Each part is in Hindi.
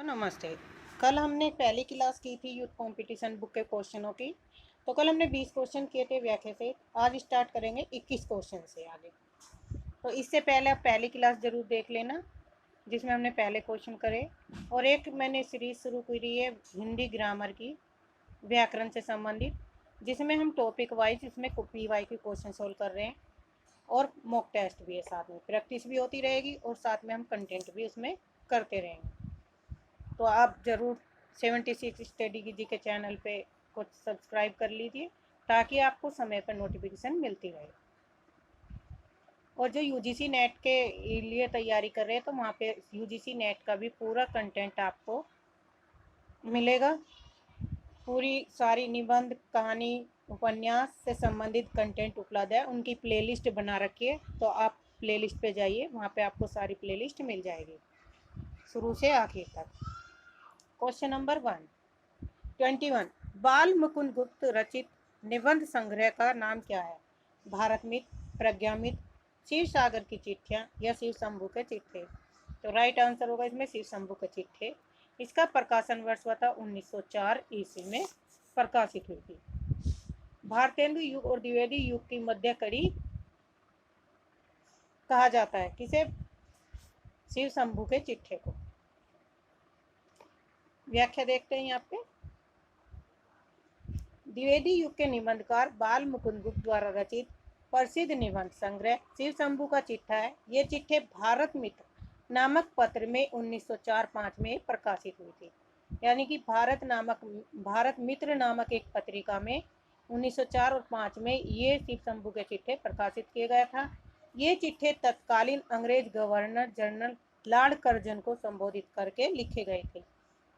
तो नमस्ते। कल हमने पहली क्लास की थी यूथ कंपटीशन बुक के क्वेश्चनों की। तो कल हमने 20 क्वेश्चन किए थे व्याख्या से। आज स्टार्ट करेंगे 21 क्वेश्चन से आगे। तो इससे पहले आप पहली क्लास ज़रूर देख लेना जिसमें हमने पहले क्वेश्चन करे। और एक मैंने सीरीज शुरू करी है हिंदी ग्रामर की, व्याकरण से संबंधित, जिसमें हम टॉपिक वाइज इसमें PY के क्वेश्चन सोल्व कर रहे हैं और मॉक टेस्ट भी है, साथ में प्रैक्टिस भी होती रहेगी और साथ में हम कंटेंट भी उसमें करते रहेंगे। तो आप ज़रूर 76 स्टडी की जी के चैनल पे कुछ सब्सक्राइब कर लीजिए ताकि आपको समय पर नोटिफिकेशन मिलती रहे। और जो यूजीसी नेट के लिए तैयारी कर रहे हैं तो वहाँ पे यूजीसी नेट का भी पूरा कंटेंट आपको मिलेगा। पूरी सारी निबंध, कहानी, उपन्यास से संबंधित कंटेंट उपलब्ध है। उनकी प्लेलिस्ट बना रखी है, तो आप प्लेलिस्ट पे जाइए, वहाँ पे आपको सारी प्लेलिस्ट मिल जाएगी शुरू से आखिर तक। क्वेश्चन नंबर 21, बाल मुकुंद गुप्त रचित निबंध संग्रह का नाम क्या है? भारत मित्र, प्रज्ञा मित्र, शिव सागर की चिट्ठियां या शिव शंभू के चिट्ठे? तो राइट आंसर होगा इसमें शिव शंभू के चिट्ठे। इसका प्रकाशन वर्ष हुआ था 1904 ईस्वी में प्रकाशित हुई थी। भारतेंदु युग और द्विवेदी युग की मध्य कड़ी कहा जाता है किसे? शिव शंभू के चिट्ठे को। व्याख्या देखते हैं यहाँ पे। द्विवेदी युग के निबंधकार बाल मुकुंद गुप्त द्वारा रचित प्रसिद्ध निबंध संग्रह शिव शंभू का चिट्ठा है। ये चिट्ठे भारत मित्र नामक पत्र में 1904-05 में प्रकाशित हुई थी। यानी कि भारत मित्र नामक एक पत्रिका में 1904 और 5 में ये शिव शंभू के चिट्ठे प्रकाशित किए गया था। ये चिट्ठे तत्कालीन अंग्रेज गवर्नर जनरल लॉर्ड कर्जन को संबोधित करके लिखे गए थे।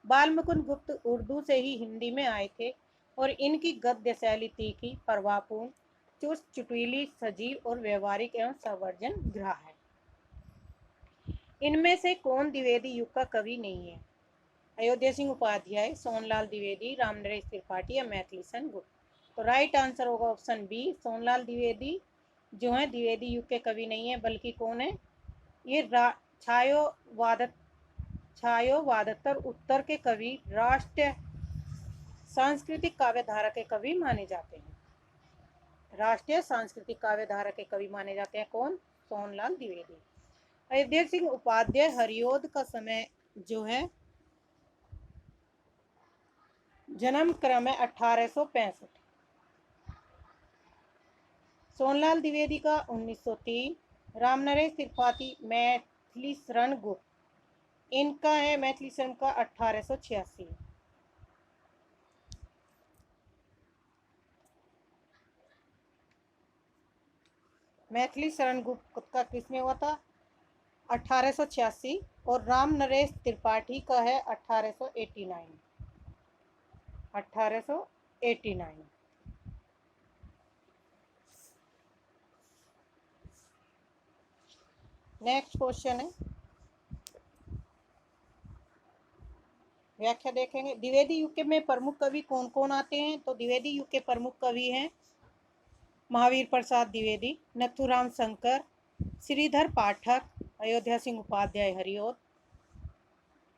बाल मुकुंद गुप्त उर्दू से ही हिंदी में आए थे और इनकी गद्य शैली तीखी, प्रभावपूर्ण, चुस्त, चुटीली, सजीव और व्यवहारिक एवं संवर्जन ग्रह है। इनमें से कौन द्विवेदी युग का कवि नहीं है? अयोध्या सिंह उपाध्याय, सोनलाल द्विवेदी, रामनरेश त्रिपाठी या मैथिलीशरण गुप्त? तो राइट आंसर होगा ऑप्शन बी, सोनलाल द्विवेदी जो है द्विवेदी युग के कवि नहीं है, बल्कि कौन है? ये छायोवादतर उत्तर के कवि, राष्ट्र सांस्कृतिक काव्यधारा के कवि माने जाते हैं। राष्ट्रीय सांस्कृतिक काव्यधारा के कवि माने जाते हैं कौन? सोनलाल द्विवेदी। अयोध्या सिंह उपाध्याय हरियोद का समय जो है जन्म क्रम है 1865। सोनलाल द्विवेदी का 1903। रामनरेश त्रिपाठी, मैथिलीशरण गुप्त, इनका है मैथिलीशरण का 1886। मैथिलीशरण गुप्त का किसमें हुआ था? 1886। और राम नरेश त्रिपाठी का है 1889। 1889। नेक्स्ट क्वेश्चन है, व्याख्या देखेंगे। द्विवेदी युग के में प्रमुख कवि कौन कौन आते हैं? तो द्विवेदी युग के प्रमुख कवि हैं महावीर प्रसाद द्विवेदी, नथुराम शंकर, श्रीधर पाठक, अयोध्या सिंह उपाध्याय हरियोद,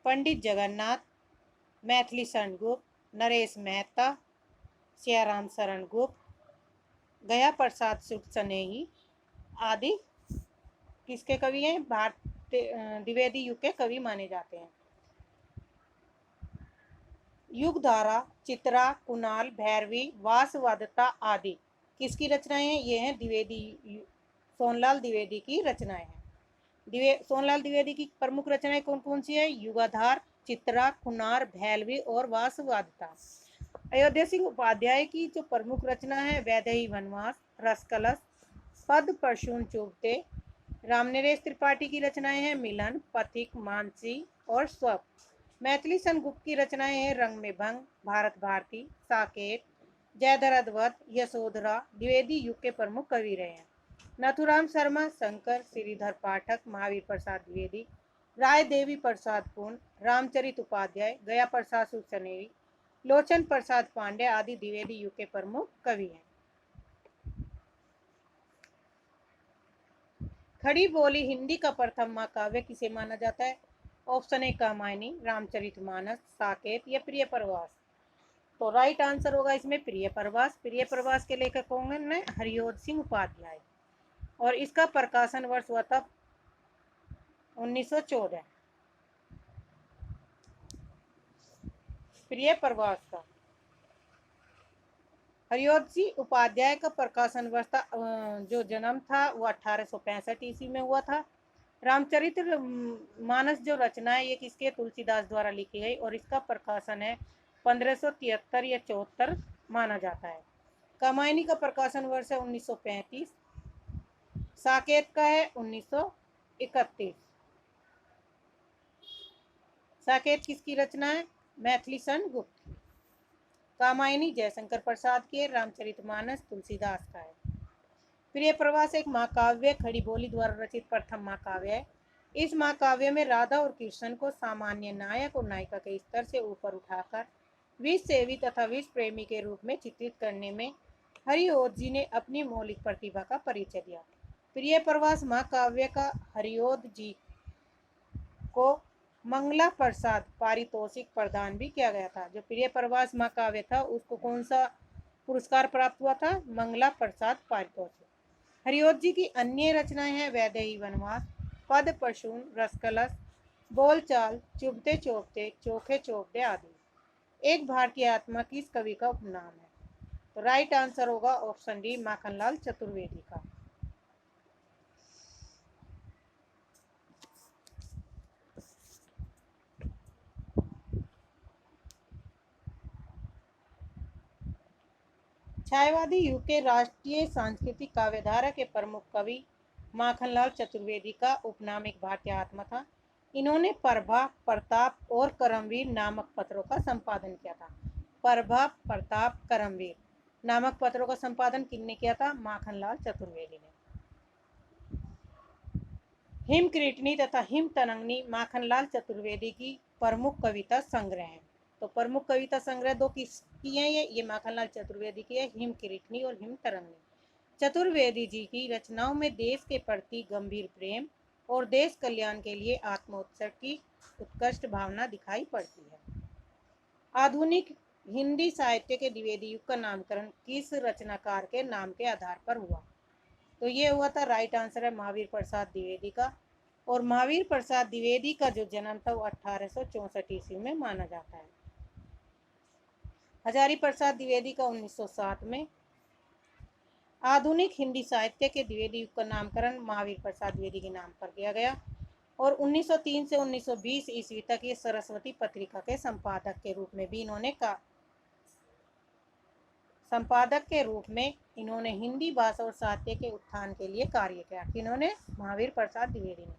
पंडित जगन्नाथ, मैथिलीशरण गुप्त, नरेश मेहता, सियाराम शरण गुप्त, गया प्रसाद शुक्ल स्नेही आदि किसके कवि हैं? द्विवेदी युग के कवि माने जाते हैं। युगधारा, चित्रा, कुणाल, भैरवी, वासवादता आदि किसकी रचनाएं हैं? ये हैं सोनलाल द्विवेदी की रचनाएं हैं। सोनलाल द्विवेदी की प्रमुख रचनाएं कौन कौन सी है? युगाधार, चित्रा, कुनार, भैरवी और वासवादता। अयोध्या सिंह उपाध्याय की जो प्रमुख रचना है वैदेही वनवास, रसकलश, पद परशुन चुभते। रामनरेश त्रिपाठी की रचनाएं हैं मिलन, पथिक, मानसी और स्वप। मैथिलीशरण गुप्त की रचनाएं हैं रंग में भंग, भारत भारती, साकेत, जयद्रथवत, यशोधरा द्विवेदी युग के प्रमुख कवि रहे हैं। नथुराम शर्मा, शंकर, श्रीधर पाठक, महावीर प्रसाद द्विवेदी, राय देवी प्रसाद पूर्ण, रामचरित उपाध्याय, गया प्रसाद सुसनेरी, लोचन प्रसाद पांडे आदि द्विवेदी युग के प्रमुख कवि हैं। खड़ी बोली हिंदी का प्रथम महाकाव्य किसे माना जाता है? ऑप्शन ए कामायनी, रामचरितमानस, साकेत या प्रिय प्रवास। तो राइट आंसर होगा इसमें प्रिय प्रवास। प्रिय प्रवास के लेखक कौन है? हरिओध सिंह उपाध्याय। और इसका प्रकाशन वर्ष हुआ था 1914। प्रिय प्रवास का हरिओध सिंह उपाध्याय का प्रकाशन वर्ष था, जो जन्म था वो 1865 ईस्वी में हुआ था। रामचरित मानस जो रचना है ये किसके? तुलसीदास द्वारा लिखी गई और इसका प्रकाशन है 1573 या 74 माना जाता है। कामायनी का प्रकाशन वर्ष है 1935। साकेत का है 1931। साकेत किसकी रचना है? मैथिलीशरण गुप्त। कामायनी जयशंकर प्रसाद की है। रामचरितमानस तुलसीदास का है। प्रिय प्रवास एक महाकाव्य खड़ी बोली द्वारा रचित प्रथम महाकाव्य है। इस महाकाव्य में राधा और कृष्ण को सामान्य नायक और नायिका के स्तर से ऊपर उठाकर विष सेवी तथा विष प्रेमी के रूप में चित्रित करने में हरिओध जी ने अपनी मौलिक प्रतिभा का परिचय दिया। प्रिय प्रवास महाकाव्य का हरिओध जी को मंगला प्रसाद पारितोषिक प्रदान भी किया गया था। जो प्रिय प्रवास महाकाव्य था उसको कौन सा पुरस्कार प्राप्त हुआ था? मंगला प्रसाद पारितोषिक। हरिओध जी की अन्य रचनाएं हैं वैदेही वनवास, पद पशुन, रसकलश, बोलचाल, चुभते चौपते, चोखे चौपते आदि। एक भारतीय आत्मा किस कवि का उपनाम है? तो राइट आंसर होगा ऑप्शन डी, माखनलाल चतुर्वेदी का। छायावादी युग के राष्ट्रीय सांस्कृतिक काव्यधारा के प्रमुख कवि माखनलाल चतुर्वेदी का उपनाम एक भारतीय आत्मा था। इन्होंने प्रभा, प्रताप और करमवीर नामक पत्रों का संपादन किया था। प्रभा, प्रताप, करमवीर नामक पत्रों का संपादन किसने किया था? माखनलाल चतुर्वेदी ने। हिम क्रीटनी तथा हिम तरंगनी माखनलाल चतुर्वेदी की प्रमुख कविता संग्रह है। तो प्रमुख कविता संग्रह दो किसकी है? ये माखनलाल चतुर्वेदी की है, हिम क्रीटनी और हिम तरंगनी। चतुर्वेदी जी की रचनाओं में देश के प्रति गंभीर प्रेम और देश कल्याण के लिए आत्मोत्सर्ग की उत्कृष्ट भावना दिखाई पड़ती है। आधुनिक हिंदी साहित्य के द्विवेदी युग का नामकरण किस रचनाकार के नाम के आधार पर हुआ? तो ये हुआ था, राइट आंसर है महावीर प्रसाद द्विवेदी का। और महावीर प्रसाद द्विवेदी का जो जन्म था वो 1864 ईस्वी में माना जाता है। हजारी प्रसाद द्विवेदी का 1907 में। आधुनिक हिंदी साहित्य के द्विवेदी युग का नामकरण महावीर प्रसाद द्विवेदी के नाम पर किया गया। और 1903 से 1920 ईस्वी तक ये सरस्वती पत्रिका के संपादक के रूप में भी इन्होंने हिंदी भाषा और साहित्य के उत्थान के लिए कार्य किया। इन्होंने महावीर प्रसाद द्विवेदी ने।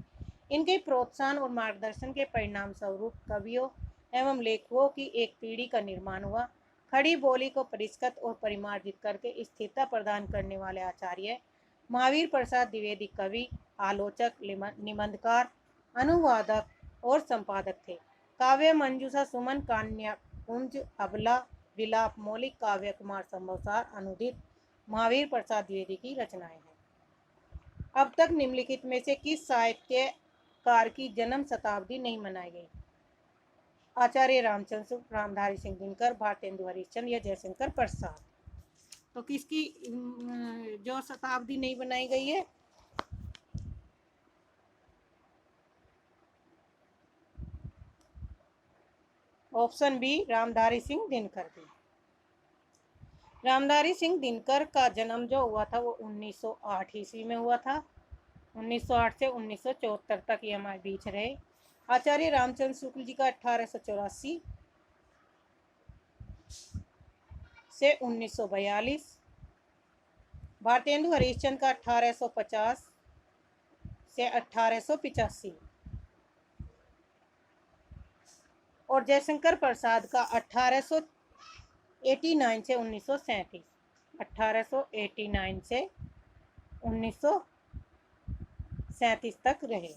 इनके प्रोत्साहन और मार्गदर्शन के परिणाम स्वरूप कवियों एवं लेखकों की एक पीढ़ी का निर्माण हुआ। खड़ी बोली को परिष्कृत और परिमार्जित करके स्थिरता प्रदान करने वाले आचार्य महावीर प्रसाद द्विवेदी कवि, आलोचक, निबंधकार, अनुवादक और संपादक थे। काव्य मंजूषा, सुमन, कान्याकुंज, अबला, विलाप, मौलिक काव्य, कुमार संभवसार, अनुदित महावीर प्रसाद द्विवेदी की रचनाएं हैं। अब तक निम्नलिखित में से किस साहित्यकार की जन्म शताब्दी नहीं मनाई गई? आचार्य रामचंद्र, रामधारी सिंह दिनकर, भारतेंदु हरिश्चंद्र या जयशंकर प्रसाद। तो किसकी जो शताब्दी नहीं बनाई गई है? ऑप्शन बी, रामधारी सिंह दिनकर की। रामधारी सिंह दिनकर का जन्म जो हुआ था वो 1908 ईस्वी में हुआ था। 1908 से 1974 तक ये हमारे बीच रहे। आचार्य रामचंद्र शुक्ल जी का 1884 से 1942। भारतेंदु हरिश्चंद्र का 1850 से 1885 और जयशंकर प्रसाद का 1889 से 1937। 1889 से 1937 तक रहे।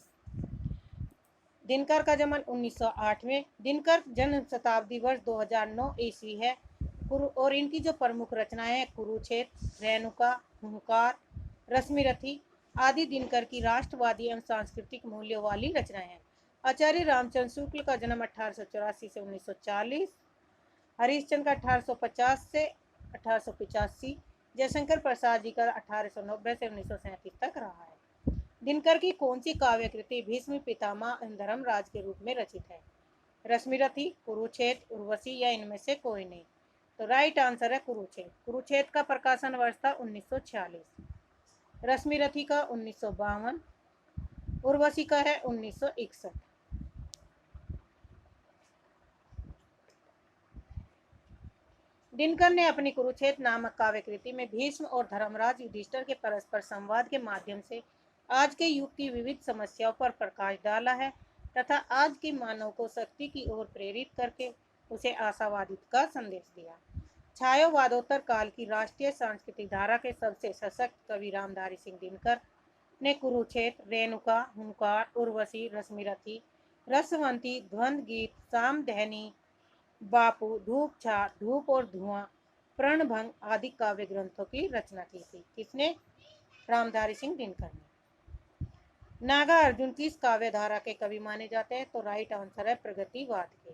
दिनकर का जन्म 1908 में। दिनकर जन्म शताब्दी वर्ष 2009 ईस्वी है। और इनकी जो प्रमुख रचनाएं हैं कुरुक्षेत्र, रेणुका, हुंकार, रश्मिरथी आदि दिनकर की राष्ट्रवादी एवं सांस्कृतिक मूल्यों वाली रचनाएं हैं। आचार्य रामचंद्र शुक्ल का जन्म 1884 से 1940, हरीशचंद्र का 1850 से 1885, जयशंकर प्रसाद जी का 1890 से 1937 तक रहा है। दिनकर की कौन सी काव्य कृति भीष्म पितामह धर्मराज के रूप में रचित है? रश्मिरथी, कुरुक्षेत्र, उर्वशी या इनमें से कोई नहीं? तो राइट आंसर है कुरुक्षेत्र। कुरुक्षेत्र का प्रकाशन वर्ष था 1946, रश्मिरथी का 1952, उर्वशी का है 1961। दिनकर ने अपनी कुरुक्षेत्र नामक काव्य कृति में भीष्म और धर्मराज युधिष्ठिर के परस्पर संवाद के माध्यम से आज के युग की विविध समस्याओं पर प्रकाश डाला है तथा आज के मानव को शक्ति की ओर प्रेरित करके उसे आशावादित का संदेश दिया। छायावादोत्तर काल की राष्ट्रीय सांस्कृतिक धारा के सबसे सशक्त कवि रामधारी सिंह दिनकर ने कुरुक्षेत्र, रेणुका, हुंकार, उर्वशी, रश्मिरथी, रसवंती, द्वंद्व गीत, सामदहनी, बापू, धूप छा, धूप और धुआं, प्रणभंग आदि काव्य ग्रंथों की रचना की थी। किसने? रामधारी सिंह दिनकर ने। नागार्जुन किस काव्य धारा के कवि माने जाते हैं? तो राइट आंसर है प्रगतिवाद के।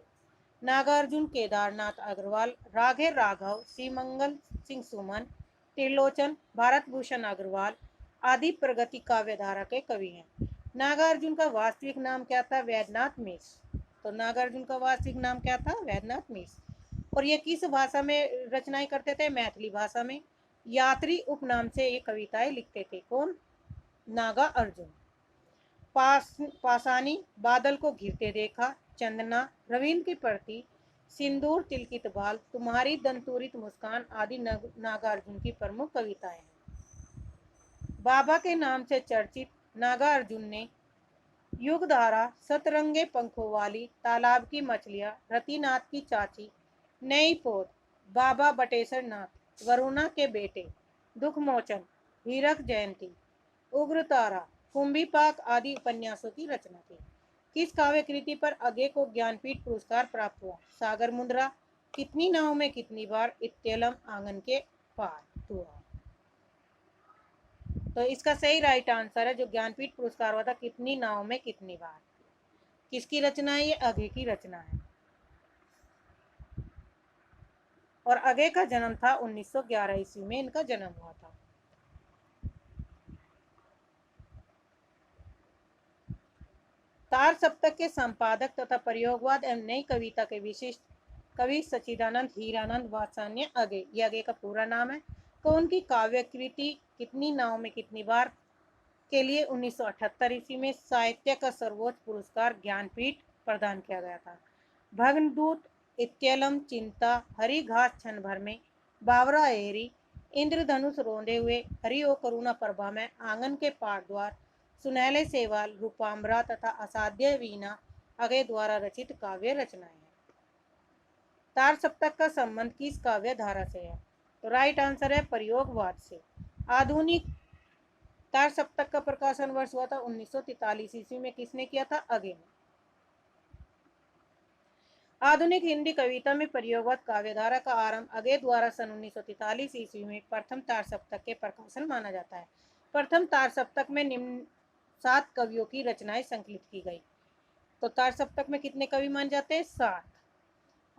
नागार्जुन केदारनाथ अग्रवाल, राघे राघव, श्रीमंगल सिंह सुमन, त्रिलोचन, भारत भूषण अग्रवाल आदि प्रगति काव्य धारा के कवि हैं। नागार्जुन का वास्तविक नाम क्या था? वैद्यनाथ मिश्र। तो नागार्जुन का वास्तविक नाम क्या था? वैद्यनाथ मिश्र। और ये किस भाषा में रचनाएं करते थे? मैथिली भाषा में। यात्री उपनाम से ये कविताएं लिखते थे। कौन? नागा अर्जुन। पासानी, बादल को घिरते देखा, चंदना, रवींद्र की प्रति, सिंदूर तिलकित बाल, तुम्हारी दंतुरित मुस्कान आदि नागार्जुन की प्रमुख कविताएं हैं। बाबा के नाम से चर्चित नागार्जुन ने युगधारा, सतरंगे पंखों वाली, तालाब की मछलियां, रतिनाथ की चाची, नई पोत, बाबा बटेश्वर नाथ, वरुणा के बेटे, दुखमोचन, हीरक जयंती, उग्र तारा, कुंभी पाक आदि उपन्यासों की रचना की। किस काव्य कृति पर अगे को ज्ञानपीठ पुरस्कार प्राप्त हुआ? सागर मुद्रा, कितनी नाव में कितनी बार, इत्तेलम, आंगन के पार, हुआ। तो इसका सही राइट आंसर है जो ज्ञानपीठ पुरस्कार हुआ था, कितनी नाव में कितनी बार। किसकी रचना है? ये अगे की रचना है। और अगे का जन्म था 1911 ईस्वी में इनका जन्म हुआ था। तार सप्तक के संपादक तथा प्रयोगवाद एवं नई कविता के विशिष्ट कवि सच्चिदानंद हीरानंद वात्सल्य अगे, ये अगे का पूरा नाम है। तो उनकी काव्य कृति कितनी नाव में कितनी बार के लिए 1978 ईस्वी में साहित्य का सर्वोच्च पुरस्कार ज्ञानपीठ प्रदान किया गया था। भग्नदूत, इत्तेलम, चिंता, हरी घास क्षण भर में, बावरा एरी, इंद्रधनुष रोंदे हुए, हरि ओ करुणा प्रभा में, आंगन के पार द्वार, सुनहले सेवाल, रूपाम्बरा तथा असाध्य वीणा अगे द्वारा रचित काव्य रचनाएं हैं। तार सप्तक का संबंध किस काव्य धारा से है? तो राइट आंसर है प्रयोगवाद से। आधुनिक तार सप्तक का प्रकाशन वर्ष हुआ था 1943 ईस्वी में। किसने किया था? अगे ने। आधुनिक हिंदी कविता में प्रयोगवाद काव्यधारा का आरंभ अगे द्वारा सन 1943 ईस्वी में प्रथम तार सप्तक के प्रकाशन माना जाता है। प्रथम तार सप्तक में निम्न 7 कवियों की रचनाएं संकलित की गई। तो तार सप्तक में कितने कवि मान जाते हैं? 7।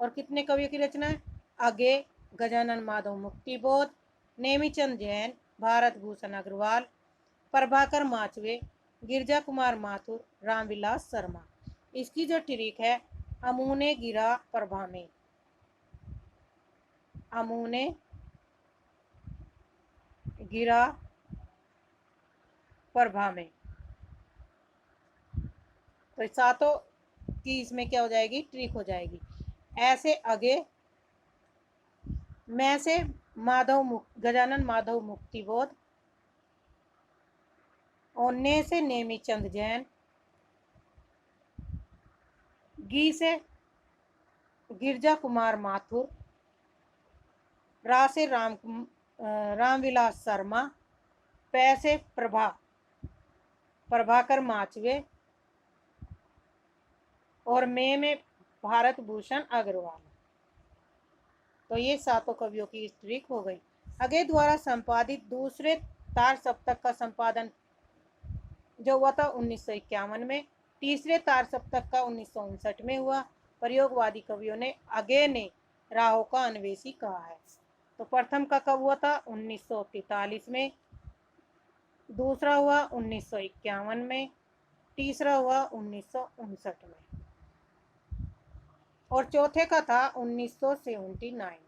और कितने कवियों की रचना? अगे, गजानन माधव मुक्तिबोध, नेमीचंद जैन, भारत भूषण अग्रवाल, प्रभाकर माचवे, गिरजा कुमार माथुर, रामविलास शर्मा। इसकी जो ट्रिक है, अमूने गिरा प्रभा में, अमूने गिरा प्रभा में। तो सातों की इसमें क्या हो जाएगी? ट्रिक हो जाएगी। ऐसे अगे, मैं से गजानन माधव मुक्तिबोध, और ने से नेमीचंद जैन, गी से गिरजा कुमार माथुर, रा से रामविलास शर्मा, पै से प्रभाकर माचवे, और में भारत भूषण अग्रवाल। तो ये सातों कवियों की ट्रिक हो गई। अगे द्वारा संपादित दूसरे तार सप्तक का संपादन जो हुआ था 1951 में, तीसरे तार सप्तक का 1959 में हुआ। प्रयोगवादी कवियों ने आगे ने राहों का अन्वेषी कहा है। तो प्रथम का कब हुआ था? 1943 में। दूसरा हुआ 1951 में। तीसरा हुआ 1959 में। और चौथे का था 1979।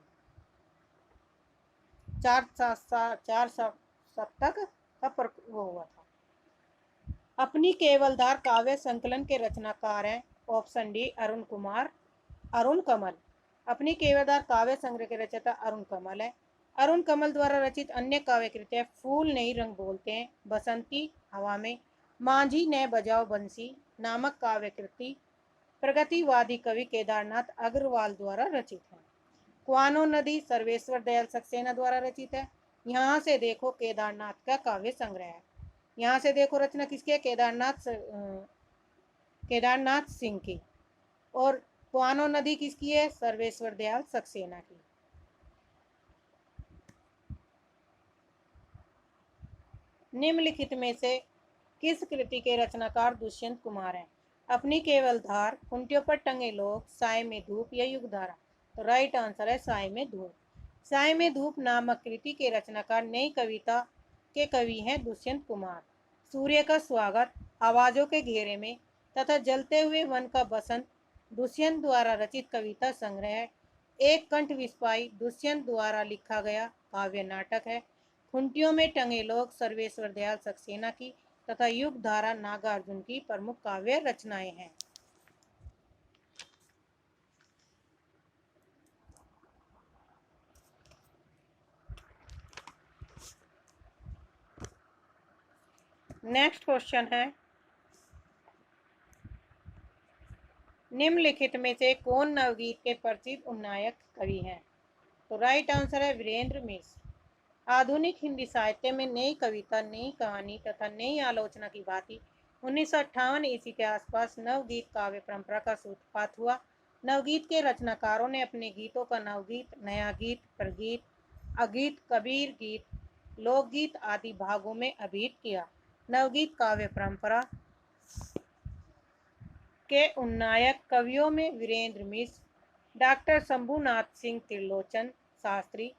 चार सप्तक का वो हुआ था। अपनी केवलधार काव्य संकलन के रचनाकार हैं। ऑप्शन डी अरुण कमल। अपनी केवलधार काव्य संग्रह के रचयिता अरुण कमल है। अरुण कमल द्वारा रचित अन्य काव्य कृतियां फूल नहीं रंग बोलते हैं, बसंती हवा में, मांझी ने बजाओ बंसी नामक काव्य कृति प्रगतिवादी कवि केदारनाथ अग्रवाल द्वारा रचित है। क्वानो नदी सर्वेश्वर दयाल सक्सेना द्वारा रचित है। यहाँ से देखो केदारनाथ का काव्य संग्रह है। यहाँ से देखो रचना किसकी है? केदारनाथ सिंह की। और क्वानो नदी किसकी है? सर्वेश्वर दयाल सक्सेना की। निम्नलिखित में से किस कृति के रचनाकार दुष्यंत कुमार हैं? अपनी केवलधार, कुंटियों पर टंगे लोग, साय में धूप या युगधारा। तो राइट आंसर है साय में धूप। साय में धूप नामक कृति के रचनाकार नई कविता के कवि हैं दुष्यंत कुमार। सूर्य का स्वागत, आवाजों के घेरे में तथा जलते हुए वन का बसंत दुष्यंत द्वारा रचित कविता संग्रह है। एक कंठ विस्पाई दुष्यंत द्वारा लिखा गया काव्य नाटक है। खुंटियों में टंगे लोग सर्वेश्वर दयाल सक्सेना की तथा युग धारा नागार्जुन की प्रमुख काव्य रचनाएं हैं। नेक्स्ट क्वेश्चन है, निम्नलिखित में से कौन नवगीत के प्रसिद्ध उन्नायक कवि हैं? तो राइट आंसर है वीरेंद्र मिश्र। आधुनिक हिंदी साहित्य में नई कविता, नई कहानी तथा नई आलोचना की भांति 1958 ईस्वी के आसपास नवगीत काव्य परंपरा का सूत्रपात हुआ। नवगीत के रचनाकारों ने अपने गीतों का नवगीत, नया गीत, प्रगीत, अगीत, कबीर गीत, लोकगीत आदि भागों में अभिहित किया। नवगीत काव्य परंपरा के उन्नायक कवियों में वीरेंद्र मिश्र, डॉक्टर शंभुनाथ सिंह त्रिलोचन शास्त्री,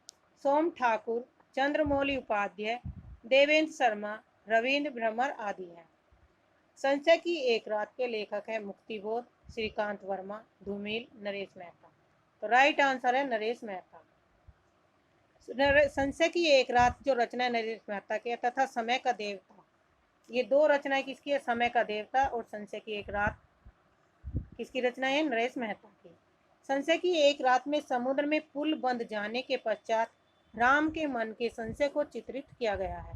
सोम ठाकुर, चंद्रमौली उपाध्याय, देवेंद्र शर्मा, रविंद्र भ्रमर आदि हैं। संशय की एक रात के लेखक है मुक्तिबोध, श्रीकांत वर्मा, धूमिल, नरेश मेहता। तो राइट आंसर है नरेश मेहता। संशय की एक रात जो रचना नरेश मेहता की तथा समय का देवता, ये दो रचनाएं किसकी है? समय का देवता और संशय की एक रात किसकी रचना है? नरेश मेहता की। संशय की एक रात में समुद्र में पुल बंध जाने के पश्चात राम के मन के संशय को चित्रित किया गया है।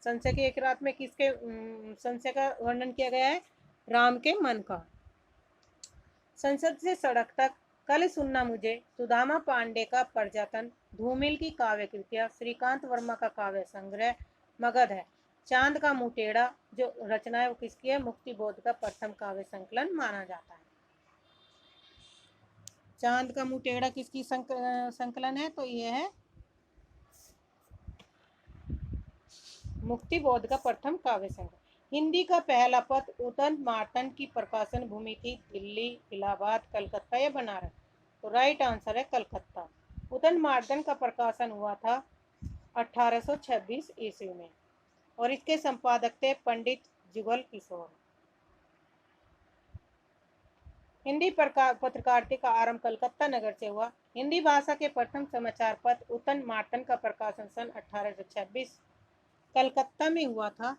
संशय की एक रात में किसके संशय का वर्णन किया गया है? राम के मन का। संसद से सड़क तक, कल सुनना मुझे, सुदामा पांडे का प्रजातन, धूमिल की काव्य कृतियां, श्रीकांत वर्मा का काव्य संग्रह मगध है, चांद का मुंह टेढ़ा जो रचना है वो किसकी है? मुक्तिबोध का प्रथम काव्य संकलन माना जाता है। चांद का मुंह टेढ़ा किसकी संकलन है? तो ये है मुक्तिबोध का प्रथम काव्य संग्रह। हिंदी का पहला पत्र उदंत मार्तंड की प्रकाशन भूमि थी दिल्ली, इलाहाबाद, कलकत्ता या बनारस। तो राइट आंसर है कलकत्ता। उदंत मार्तंड का प्रकाशन हुआ था 1826 ईस्वी में और इसके संपादक थे पंडित जुगल किशोर। हिंदी पत्रकारिता का आरंभ कलकत्ता नगर से हुआ। हिंदी भाषा के प्रथम समाचार पत्र उदंत मार्तंड का प्रकाशन सन 1826 कलकत्ता में हुआ था।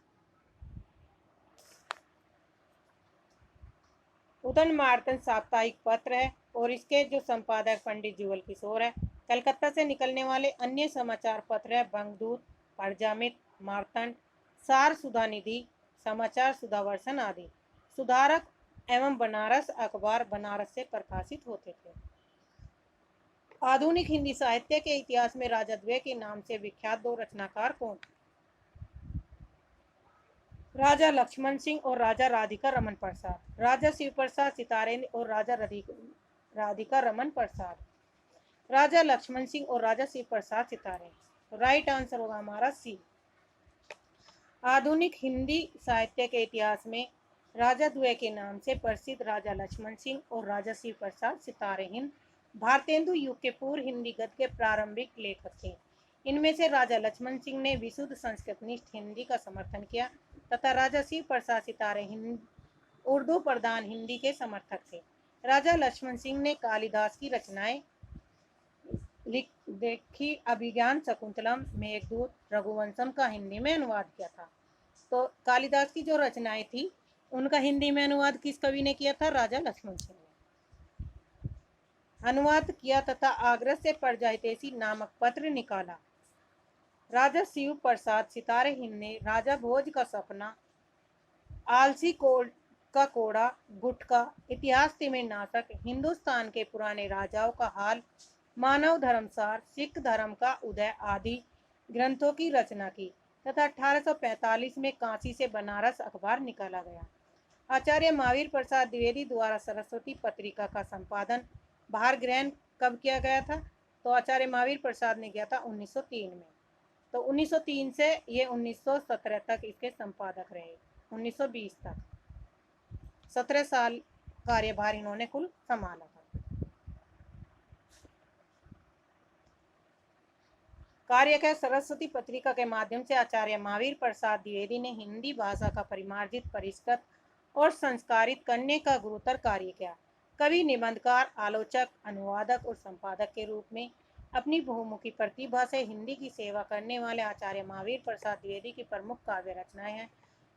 उदंत मार्तंड साप्ताहिक पत्र है और इसके जो संपादक पंडित जुगल किशोर है। कलकत्ता से निकलने वाले अन्य समाचार पत्र है बंगदूत, परजामित, मार्तंड, सार सुधा निधि, समाचार सुधावर्षन आदि। सुधारक एवं बनारस अखबार बनारस से प्रकाशित होते थे। आधुनिक हिंदी साहित्य के इतिहास में राजा द्वय के नाम से विख्यात दो रचनाकार कौन? राजा लक्ष्मण सिंह और राजा राधिका रमन प्रसाद। राजा शिव प्रसाद सितारे और राजा राधिका रमन प्रसाद। राजा लक्ष्मण सिंह और राजा शिव प्रसाद सितारे। राइट आंसर होगा हमारा सी। आधुनिक हिंदी साहित्य के इतिहास में राजा द्वय के नाम से प्रसिद्ध राजा लक्ष्मण सिंह और राजा शिव प्रसाद सितारे हिंद भारतेंदु युग के पूर्व हिंदी गद्य के प्रारंभिक लेखक थे। इनमें से राजा लक्ष्मण सिंह ने विशुद्ध संस्कृतनिष्ठ हिंदी का समर्थन किया तथा राजा शिव प्रसाद सितारे हिंद उर्दू प्रधान हिंदी के समर्थक थे। राजा लक्ष्मण सिंह ने कालिदास की रचनाएं देखी अभिज्ञान शकुंतलम मेघदूत रघुवंशम का हिंदी में अनुवाद किया था। तो कालिदास की जो रचनाएं थी उनका हिंदी में अनुवाद किस कवि ने किया था? राजा लक्ष्मण सिंह ने अनुवाद किया तथा आगरा से परजाइतेसी नामक पत्र निकाला। राजा शिव प्रसाद सितारे हिंद ने राजा भोज का सपना, आलसी कोड का कोड़ा, गुटका, इतिहास तिमिर नाटक, हिंदुस्तान के पुराने राजाओं का हाल, मानव धर्मसार, सिख धर्म का उदय आदि ग्रंथों की रचना की तथा 1845 में कांची से बनारस अखबार निकाला गया। आचार्य महावीर प्रसाद द्विवेदी द्वारा सरस्वती पत्रिका का संपादन भार ग्रहण कब किया गया था? तो आचार्य महावीर प्रसाद ने किया था 1903 में। तो 1903 से ये 1917 तक इसके संपादक रहे, 1920 तक 17 साल कार्यभार इन्होंने कुल संभाला था। कार्य का सरस्वती पत्रिका के माध्यम से आचार्य महावीर प्रसाद द्विवेदी ने हिंदी भाषा का परिमार्जित, परिष्कृत और संस्कारित करने का गुरुतर कार्य किया। कवि, निबंधकार, आलोचक, अनुवादक और संपादक के रूप में अपनी बहुमुखी प्रतिभा से हिंदी की सेवा करने वाले आचार्य महावीर प्रसाद द्विवेदी की प्रमुख काव्य रचनाएं हैं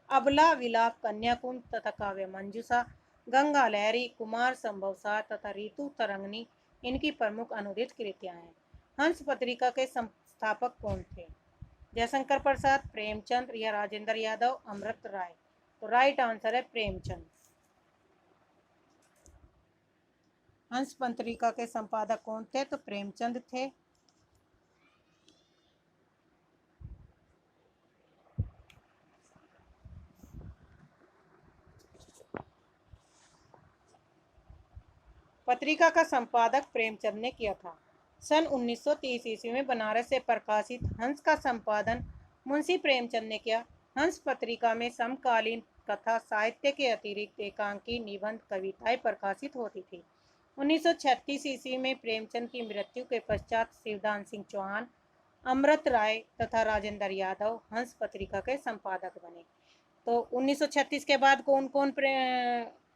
अबला, विलाप, कन्याकुंज तथा काव्य मंजूषा, गंगा लहरी, कुमार संभवसार तथा ऋतु तरंगिणी इनकी प्रमुख अनुदित कृतियां हैं। हंस पत्रिका के संस्थापक कौन थे? जयशंकर प्रसाद, प्रेमचंद या राजेंद्र यादव, अमृत राय? तो राइट आंसर है प्रेमचंद। हंस पत्रिका के संपादक कौन थे? तो प्रेमचंद थे। पत्रिका का संपादक प्रेमचंद ने किया था। सन 1930 ईस्वी में बनारस से प्रकाशित हंस का संपादन मुंशी प्रेमचंद ने किया। हंस पत्रिका में समकालीन कथा साहित्य के अतिरिक्त एकांकी, निबंध, कविताएं प्रकाशित होती थी। 1936 ईस्वी में प्रेमचंद की मृत्यु के पश्चात शिवदान सिंह चौहान, अमृत राय तथा राजेंद्र यादव हंस पत्रिका के संपादक बने। तो 1936 के बाद कौन कौन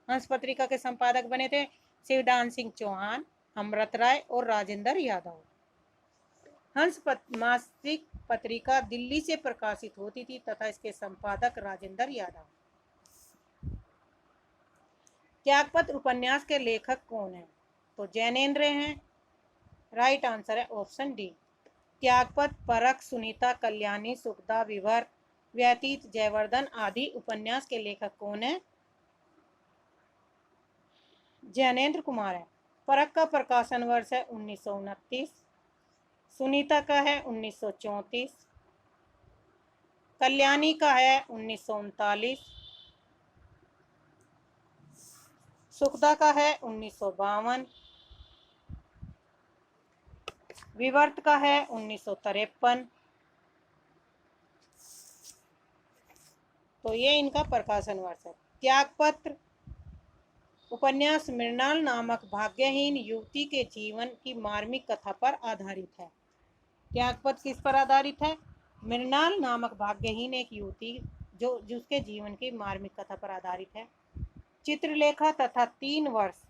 हंस पत्रिका के संपादक बने थे? शिवदान सिंह चौहान, अमृत राय और राजेंद्र यादव। हंस मासिक पत्रिका दिल्ली से प्रकाशित होती थी तथा इसके संपादक राजेंद्र यादव। त्यागपत्र उपन्यास के लेखक कौन हैं? तो जैनेन्द्र हैं। राइट आंसर है ऑप्शन डी। त्यागपत्र, परख, सुनीता, कल्याणी, सुखदा, विभर, व्यतीत, जयवर्धन आदि उपन्यास के लेखक कौन है? जैनेन्द्र कुमार है। परख का प्रकाशन वर्ष है 1929, सुनीता का है 1934, कल्याणी का है 1939, सुखदा का है 1952, विवर्त का है 1953। तो ये इनका प्रकाशन वर्ष है। त्यागपत्र उपन्यास मृणाल नामक भाग्यहीन युवती के जीवन की मार्मिक कथा पर आधारित है। त्यागपत्र किस पर आधारित है? मृणाल नामक भाग्यहीन एक युवती जो जिसके जीवन की मार्मिक कथा पर आधारित है। चित्रलेखा तथा 3 वर्ष,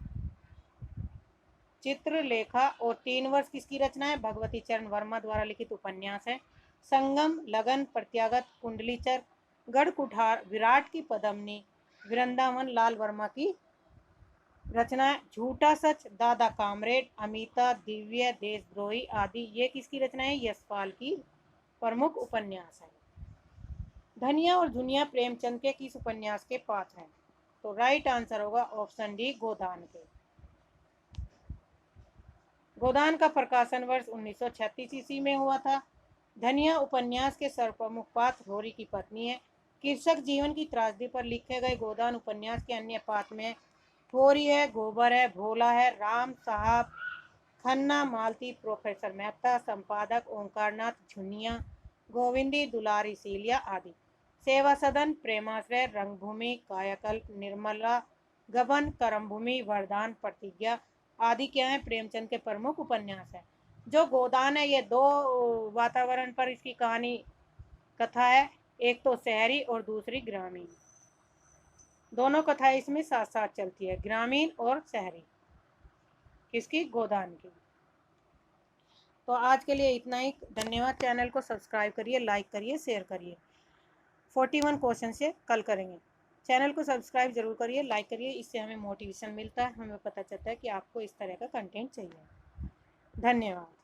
चित्रलेखा और 3 वर्ष किसकी रचना है? भगवती चरण वर्मा द्वारा लिखित उपन्यास है। संगम, लगन, प्रत्यागत, कुंडलीचर, गढ़ कुठार, विराट की पद्मिनी, वृंदावन लाल वर्मा की रचना है। झूठा सच, दादा कामरेड, अमिता, दिव्य, देशद्रोही आदि ये किसकी रचना है? यशपाल की प्रमुख उपन्यास है। धनिया और दुनिया प्रेमचंद के किस उपन्यास के पात्र हैं? तो राइट आंसर होगा ऑप्शन डी, गोदान के। गोदान का प्रकाशन वर्ष 1936 ईस्वी में हुआ था। धनिया उपन्यास के सर्वप्रमुख पात्र होरी की पत्नी है। कृषक जीवन की त्रासदी पर लिखे गए गोदान उपन्यास के अन्य पात्र में होरी है, गोबर है, भोला है, राम साहब, खन्ना, मालती, प्रोफेसर मेहता, संपादक ओंकारनाथ झुनिया, गोविंदी, दुलारी, सीलिया आदि। सेवा सदन, प्रेमाश्रय, रंगभूमि, कायाकल्प, निर्मला गबन, करमभूमि, वरदान, प्रतिज्ञा आदि क्या है, प्रेमचंद के प्रमुख उपन्यास है। जो गोदान है ये दो वातावरण पर इसकी कहानी कथा है, एक तो शहरी और दूसरी ग्रामीण। दोनों कथाएं इसमें साथ साथ चलती है, ग्रामीण और शहरी, किसकी, गोदान की। तो आज के लिए इतना ही, धन्यवाद। चैनल को सब्सक्राइब करिए, लाइक करिए, शेयर करिए। 41 क्वेश्चन से कल करेंगे। चैनल को सब्सक्राइब जरूर करिए, लाइक करिए, इससे हमें मोटिवेशन मिलता है, हमें पता चलता है कि आपको इस तरह का कंटेंट चाहिए। धन्यवाद।